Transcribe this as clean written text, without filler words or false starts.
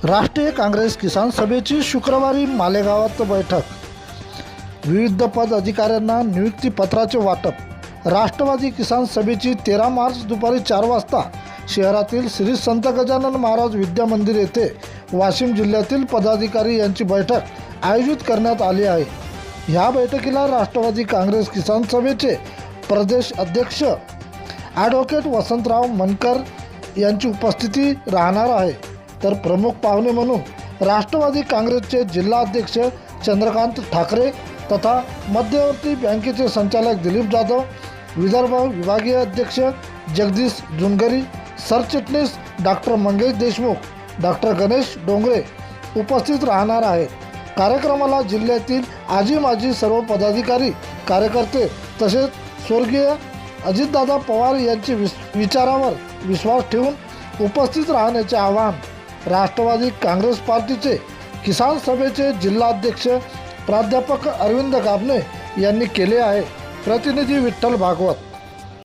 राष्ट्रीय काँग्रेस किसान सभेची शुक्रवारी मालेगावात बैठक. विविध पद अधिकाऱ्यांना नियुक्तीपत्राचे वाटप. राष्ट्रवादी किसान सभेची 13 मार्च दुपारी 4 वाजता शहरातील श्री संत गजानन महाराज विद्या मंदिर येथे वाशिम जिल्ह्यातील पदाधिकारी यांची बैठक आयोजित करण्यात आली आहे. ह्या बैठकीला राष्ट्रवादी काँग्रेस किसान सभेचे प्रदेश अध्यक्ष ॲडव्होकेट वसंतराव मनकर यांची उपस्थिती राहणार आहे. तर प्रमुख पाहुणे म्हणून राष्ट्रवादी काँग्रेसचे जिल्हा अध्यक्ष चंद्रकांत ठाकरे तथा मध्यवर्ती बँकेचे संचालक दिलीप जाधव, विदर्भ विभागीय अध्यक्ष जगदीश जुनगरी, सरचिटणीस डॉक्टर मंगेश देशमुख, डॉक्टर गणेश डोंगरे उपस्थित राहणार आहेत. कार्यक्रमाला जिल्ह्यातील आजी माजी सर्व पदाधिकारी कार्यकर्ते तसेच स्वर्गीय अजितदादा पवार यांची विचारावर विश्वास ठेवून उपस्थित राहण्याचे आवाहन राष्ट्रवादी काँग्रेस पार्टीचे किसान सभेचे जिल्हा अध्यक्ष प्राध्यापक अरविंद गाभणे यांनी केले आहे. प्रतिनिधी विठ्ठल भागवत.